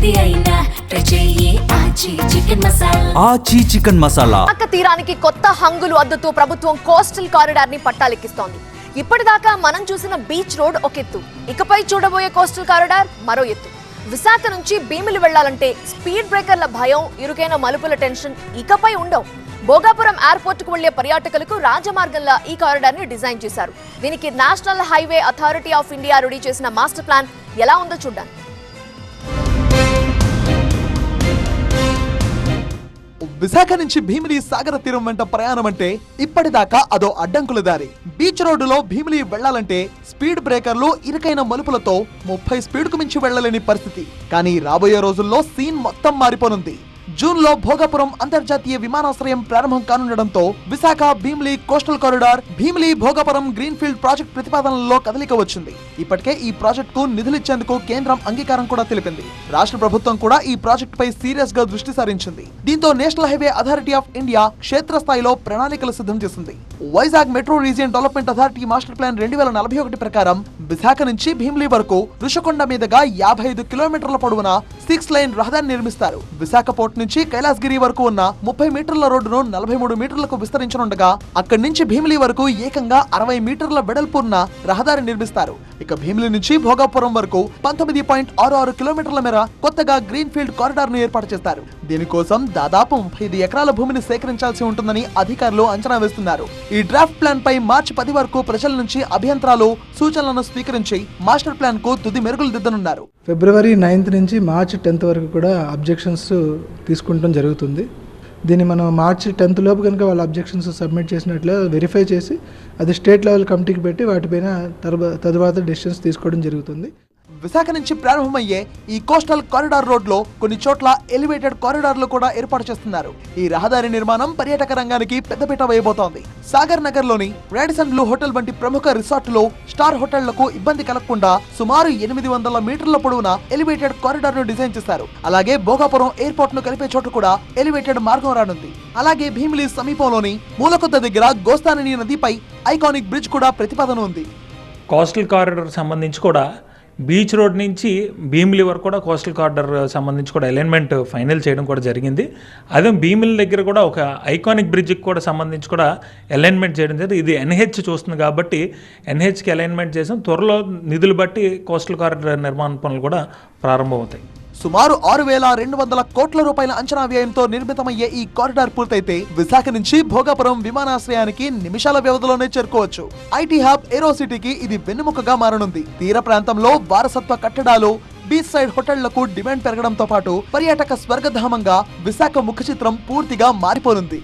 ఏది అయినా ట్రై చెయ్యి ఆచి చికెన్ మసాలా. ఆచి చికెన్ మసాలా. తీరానికి కొత్త హంగులు అద్దుతూ ప్రభుత్వం కోస్టల్ కారిడార్ ని పట్టాలెక్కిస్తోంది. ఇప్పటిదాకా మనం చూసిన బీచ్ రోడ్ ఒక ఎత్తు, ఇకపై చూడబోయే కోస్టల్ కారిడార్ మరో ఎత్తు. విశాఖ నుంచి భీమిలి వెళ్లాలంటే స్పీడ్ బ్రేకర్ల భయం, ఇరుకైన మలుపుల టెన్షన్ ఇకపై ఉండవు. భోగాపురం ఎయిర్పోర్ట్ కు వెళ్లే పర్యాటకులకు రాజమార్గంలా ఈ కారిడార్ ని డిజైన్ చేశారు. దీనికి national highway authority of India ready చేసిన మాస్టర్ ప్లాన్ ఎలా ఉందో చూద్దాం. విశాఖ నుంచి భీమిలి సాగర తీరం వెంట ప్రయాణం అంటే ఇప్పటిదాకా అదో అడ్డంకుల దారి. బీచ్ రోడ్డులో భీమిలి వెళ్లాలంటే స్పీడ్ బ్రేకర్లు, ఇరుకైన మలుపులతో 30 స్పీడ్ కు మించి వెళ్లలేని పరిస్థితి. కానీ రాబోయే రోజుల్లో సీన్ మొత్తం మారిపోనుంది. జూన్ లో భోగాపురం అంతర్జాతీయ విమానాశ్రయం ప్రారంభం కానుండడంతో Visakha Bheemili coastal corridor, Bheemili Bhogapuram green field project ప్రతిపాదనలో కదలిక వచ్చింది. ఇప్పటికే ఈ ప్రాజెక్ట్ కు నిధులిచ్చేందుకు కేంద్రం అంగీకారం కూడా తెలిపింది. రాష్ట్ర ప్రభుత్వం కూడా ఈ ప్రాజెక్ట్ పై సీరియస్ గా దృష్టి సారించింది. దీంతో national highway authority of India క్షేత్రస్థాయిలో ప్రణాళికలు సిద్ధం చేసింది. Vizag metro region development authority master plan 2041 ప్రకారం విశాఖ నుంచి భీమిలి వరకు రుషికొండ మీదుగా 55 కిలోమీటర్ల పొడవున 6 లైన్ రహదారి నిర్మిస్తారు. విశాఖ పోర్ట్ నుంచి కైలాసగిరి వరకు ఉన్న 30 మీటర్ల రోడ్డును 43 మీటర్లకు విస్తరించనుండగా అక్కడి నుంచి భీమిలి వరకు ఏకంగా 60 మీటర్ల వెడల్పున్న రహదారి నిర్మిస్తారు. ఇక భీమిలి నుంచి భోగాపురం వరకు 19.66 కిలోమీటర్ల మేర కొత్తగా గ్రీన్ ఫీల్డ్ కారిడార్ ను ఏర్పాటు చేస్తారు. దీనికోసం దాదాపు 35 ఎకరాల భూమిని సేకరించాల్సి ఉంటుందని అధికారులు అంచనా వేస్తున్నారు. ఈ డ్రాఫ్ట్ ప్లాన్ పై మార్చి 10 వరకు ప్రజల నుంచి అభ్యంతరాలు, సూచనలను స్వీకరించి మాస్టర్ ప్లాన్ కు తుది మెరుగులు దిద్దనున్నారు. ఫిబ్రవరి 9 నుంచి మార్చి 10 వరకు కూడా అబ్జెక్షన్స్ తీసుకుంటం జరుగుతుంది. దీన్ని మనం మార్చి 10 లోపు కనుక వాళ్ళ అబ్జెక్షన్స్ సబ్మిట్ చేసినట్లు వెరిఫై చేసి అది స్టేట్ లెవెల్ కమిటీకి పెట్టి వాటిపైన తరువాత డెసిషన్స్ తీసుకోవడం జరుగుతుంది. విశాఖ నుంచి ప్రారంభమయ్యే ఈ కోస్టల్ కారిడార్ రోడ్ లో కొన్ని చోట్ల ఎలివేటెడ్ కారిడార్లు కూడా ఏర్పాటు చేస్తున్నారు. ఈ రహదారి నిర్మాణం పర్యాటక రంగానికి పెద్దపీట వేయబోతోంది. సాగర్ నగర్ లోని రాడిసన్ బ్లూ హోటల్ వంటి ప్రముఖ రిసార్టులో స్టార్ హోటళ్లకు ఇబ్బంది కలగకుండా సుమారు 800 మీటర్ల పొడవున ఎలివేటెడ్ కారిడార్ ను డిజైన్ చేశారు. అలాగే భోగాపురం ఎయిర్పోర్ట్ ను కలిపే చోట కూడా ఎలివేటెడ్ మార్గం రానుంది. అలాగే భీమిలి సమీపంలోని మూలకొత్త దగ్గర గోస్తానని నదిపై ఐకానిక్ బ్రిడ్జ్ కూడా ప్రతిపాదన ఉంది. కోస్టల్ కారిడార్ సంబంధించి కూడా బీచ్ రోడ్ నుంచి భీమిలి వరకు కూడా కోస్టల్ కారిడార్ సంబంధించి కూడా అలైన్మెంట్ ఫైనల్ చేయడం కూడా జరిగింది. అదే భీమిలి దగ్గర కూడా ఒక ఐకానిక్ బ్రిడ్జ్కి కూడా సంబంధించి కూడా అలైన్మెంట్ చేయడం జరిగింది. ఇది ఎన్హెచ్ చూస్తుంది కాబట్టి ఎన్హెచ్కి అలైన్మెంట్ చేసాం. త్వరలో నిధులు బట్టి కోస్టల్ కారిడార్ నిర్మాణ పనులు కూడా ప్రారంభమవుతాయి. సుమారు 6,200 కోట్ల రూపాయల అంచనా వ్యయంతో నిర్మితమయ్యే ఈ కారిడార్ పూర్తయితే విశాఖ నుంచి భోగాపురం విమానాశ్రయానికి నిమిషాల వ్యవధిలోనే చేరుకోవచ్చు. ఐటీ హబ్ ఏరో సిటీకి ఇది వెన్నెముకగా మారనుంది. తీర ప్రాంతంలో వారసత్వ కట్టడాలు, బీచ్ సైడ్ హోటళ్లకు డిమాండ్ పెరగడంతో పాటు పర్యాటక స్వర్గధామంగా విశాఖ ముఖ చిత్రం పూర్తిగా మారిపోనుంది.